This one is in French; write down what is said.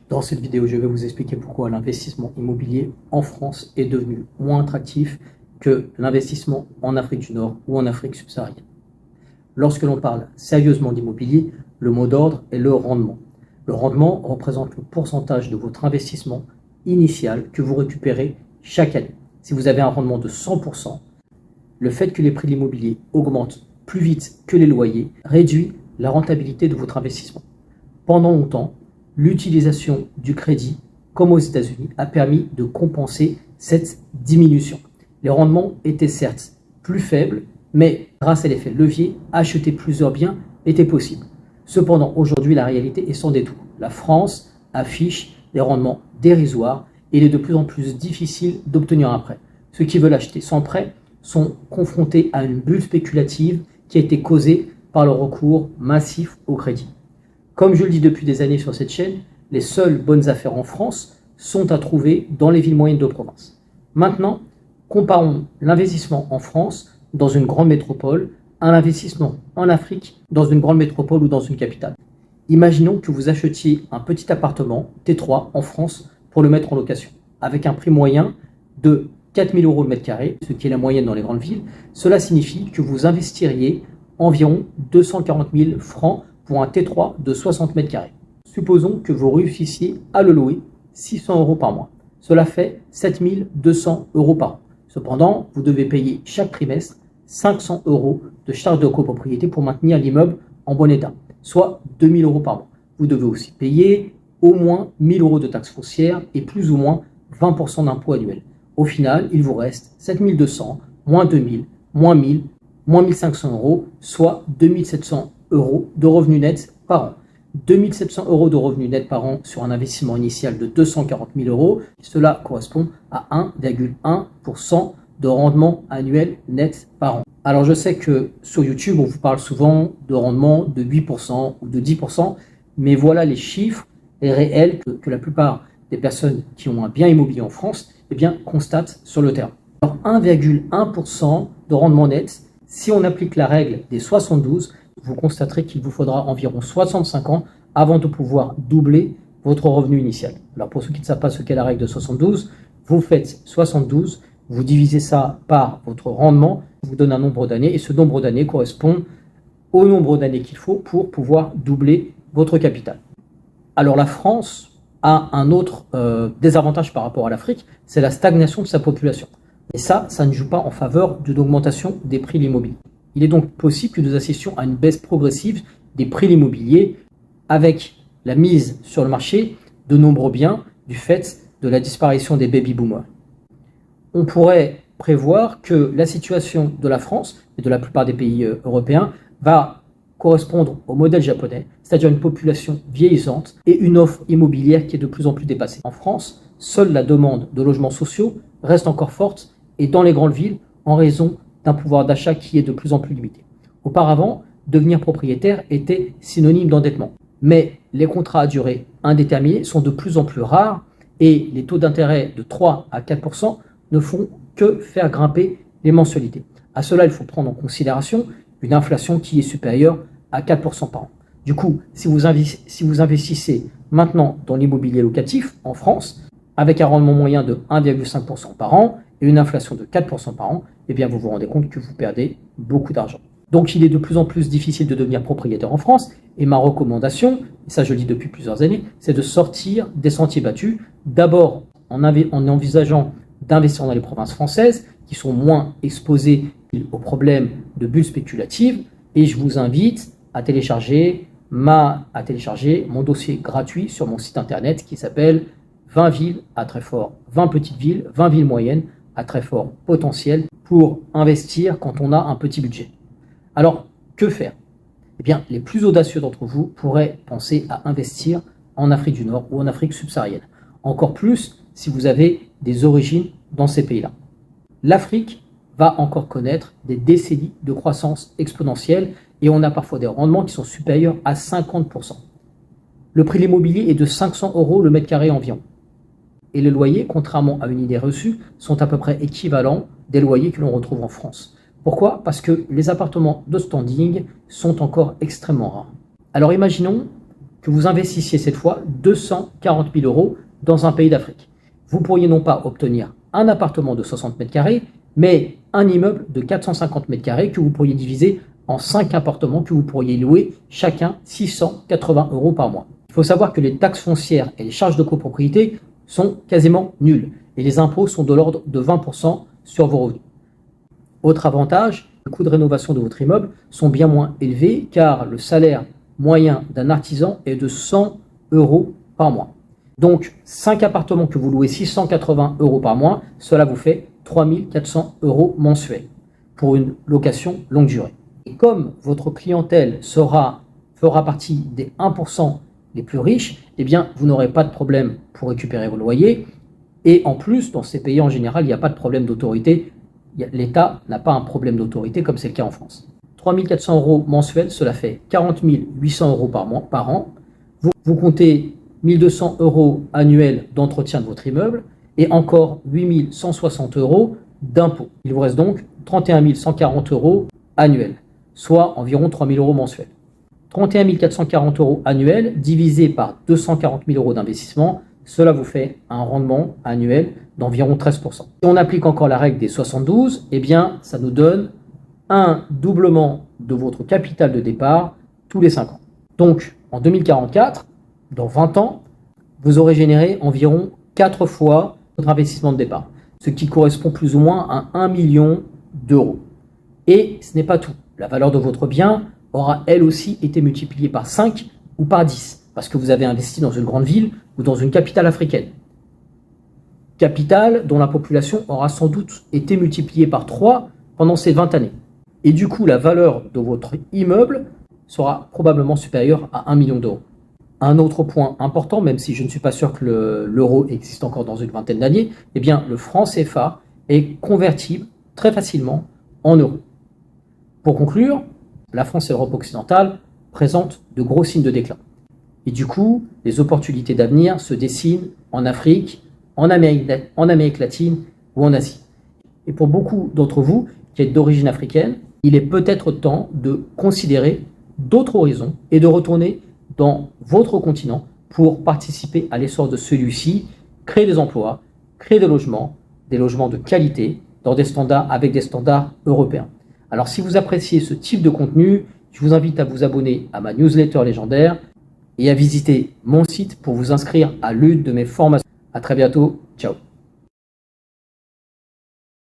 Dans cette vidéo, je vais vous expliquer pourquoi l'investissement immobilier en France est devenu moins attractif que l'investissement en Afrique du Nord ou en Afrique subsaharienne. Lorsque l'on parle sérieusement d'immobilier, le mot d'ordre est le rendement. Le rendement représente le pourcentage de votre investissement initial que vous récupérez chaque année. Si vous avez un rendement de 100%, le fait que les prix de l'immobilier augmentent plus vite que les loyers réduit la rentabilité de votre investissement. Pendant longtemps, l'utilisation du crédit, comme aux États-Unis, a permis de compenser cette diminution. Les rendements étaient certes plus faibles, mais grâce à l'effet de levier, acheter plusieurs biens était possible. Cependant, aujourd'hui, la réalité est sans détour. La France affiche des rendements dérisoires et il est de plus en plus difficile d'obtenir un prêt. Ceux qui veulent acheter sans prêt sont confrontés à une bulle spéculative qui a été causée par le recours massif au crédit. Comme je le dis depuis des années sur cette chaîne, les seules bonnes affaires en France sont à trouver dans les villes moyennes de province. Maintenant, comparons l'investissement en France dans une grande métropole à l'investissement en Afrique dans une grande métropole ou dans une capitale. Imaginons que vous achetiez un petit appartement T3 en France pour le mettre en location, avec un prix moyen de 4 000 € le mètre carré, ce qui est la moyenne dans les grandes villes. Cela signifie que vous investiriez environ 240 000 francs pour un T3 de 60 mètres carrés. Supposons que vous réussissiez à le louer 600 € par mois. Cela fait 7 200 € par an. Cependant, vous devez payer chaque trimestre 500 € de charges de copropriété pour maintenir l'immeuble en bon état, soit 2 000 € par mois. Vous devez aussi payer au moins 1 000 € de taxes foncières et plus ou moins 20% d'impôts annuels. Au final, il vous reste 7 200, moins 2 000, moins 1 000, moins 1 500 €, soit 2 700 € de revenus nets par an. 2 700 € de revenus nets par an sur un investissement initial de 240 000 €. Cela correspond à 1,1% de rendement annuel net par an. Alors je sais que sur YouTube, on vous parle souvent de rendement de 8% ou de 10%, mais voilà les chiffres réels que la plupart des personnes qui ont un bien immobilier en France constatent sur le terrain. Alors 1,1% de rendement net, si on applique la règle des 72, vous constaterez qu'il vous faudra environ 65 ans avant de pouvoir doubler votre revenu initial. Alors pour ceux qui ne savent pas ce qu'est la règle de 72, vous faites 72, vous divisez ça par votre rendement, ça vous donne un nombre d'années et ce nombre d'années correspond au nombre d'années qu'il faut pour pouvoir doubler votre capital. Alors la France a un autre désavantage par rapport à l'Afrique, c'est la stagnation de sa population. Et ça ne joue pas en faveur d'une augmentation des prix de l'immobilier. Il est donc possible que nous assistions à une baisse progressive des prix de l'immobilier avec la mise sur le marché de nombreux biens du fait de la disparition des baby-boomers. On pourrait prévoir que la situation de la France et de la plupart des pays européens va correspondre au modèle japonais, c'est-à-dire une population vieillissante et une offre immobilière qui est de plus en plus dépassée. En France, seule la demande de logements sociaux reste encore forte et dans les grandes villes en raison d'un pouvoir d'achat qui est de plus en plus limité. Auparavant, devenir propriétaire était synonyme d'endettement. Mais les contrats à durée indéterminée sont de plus en plus rares et les taux d'intérêt de 3 à 4% ne font que faire grimper les mensualités. À cela, il faut prendre en considération une inflation qui est supérieure à 4% par an. Du coup, si vous investissez maintenant dans l'immobilier locatif en France, avec un rendement moyen de 1,5% par an et une inflation de 4% par an, vous vous rendez compte que vous perdez beaucoup d'argent. Donc il est de plus en plus difficile de devenir propriétaire en France et ma recommandation, et ça je le dis depuis plusieurs années, c'est de sortir des sentiers battus, d'abord en envisageant d'investir dans les provinces françaises qui sont moins exposées aux problèmes de bulles spéculatives et je vous invite à télécharger mon dossier gratuit sur mon site internet qui s'appelle 20 villes à très fort, 20 petites villes, 20 villes moyennes à très fort potentiel pour investir quand on a un petit budget. Alors, que faire ? Les plus audacieux d'entre vous pourraient penser à investir en Afrique du Nord ou en Afrique subsaharienne. Encore plus si vous avez des origines dans ces pays-là. L'Afrique va encore connaître des décennies de croissance exponentielle et on a parfois des rendements qui sont supérieurs à 50%. Le prix de l'immobilier est de 500 € le mètre carré environ. Et les loyers, contrairement à une idée reçue, sont à peu près équivalents des loyers que l'on retrouve en France. Pourquoi ? Parce que les appartements de standing sont encore extrêmement rares. Alors imaginons que vous investissiez cette fois 240 000 euros dans un pays d'Afrique. Vous pourriez non pas obtenir un appartement de 60 mètres carrés, mais un immeuble de 450 mètres carrés que vous pourriez diviser en 5 appartements que vous pourriez louer chacun 680 euros par mois. Il faut savoir que les taxes foncières et les charges de copropriété sont quasiment nulles et les impôts sont de l'ordre de 20% sur vos revenus. Autre avantage, les coûts de rénovation de votre immeuble sont bien moins élevés car le salaire moyen d'un artisan est de 100 euros par mois. Donc 5 appartements que vous louez 680 euros par mois, cela vous fait 3400 euros mensuels pour une location longue durée. Et comme votre clientèle fera partie des 1% les plus riches, eh bien vous n'aurez pas de problème pour récupérer vos loyers. Et en plus, dans ces pays en général, il n'y a pas de problème d'autorité. L'État n'a pas un problème d'autorité comme c'est le cas en France. 3400 euros mensuels, cela fait 40 800 euros par an. Vous comptez 1200 euros annuels d'entretien de votre immeuble et encore 8160 euros d'impôts. Il vous reste donc 31 140 euros annuels, soit environ 3 000 euros mensuels. 31 440 euros annuels divisé par 240 000 euros d'investissement, cela vous fait un rendement annuel d'environ 13%. Si on applique encore la règle des 72, eh bien, ça nous donne un doublement de votre capital de départ tous les 5 ans. Donc, en 2044, dans 20 ans, vous aurez généré environ 4 fois votre investissement de départ, ce qui correspond plus ou moins à 1 million d'euros. Et ce n'est pas tout. La valeur de votre bien aura elle aussi été multipliée par 5 ou par 10, parce que vous avez investi dans une grande ville ou dans une capitale africaine. Capitale dont la population aura sans doute été multipliée par 3 pendant ces 20 années. Et du coup, la valeur de votre immeuble sera probablement supérieure à 1 million d'euros. Un autre point important, même si je ne suis pas sûr que l'euro existe encore dans une vingtaine d'années, eh bien, le franc CFA est convertible très facilement en euros. Pour conclure, la France et l'Europe occidentale présentent de gros signes de déclin. Et du coup, les opportunités d'avenir se dessinent en Afrique, en Amérique latine ou en Asie. Et pour beaucoup d'entre vous qui êtes d'origine africaine, il est peut-être temps de considérer d'autres horizons et de retourner dans votre continent pour participer à l'essor de celui-ci, créer des emplois, créer des logements de qualité avec des standards européens. Alors si vous appréciez ce type de contenu, je vous invite à vous abonner à ma newsletter légendaire et à visiter mon site pour vous inscrire à l'une de mes formations. À très bientôt, ciao.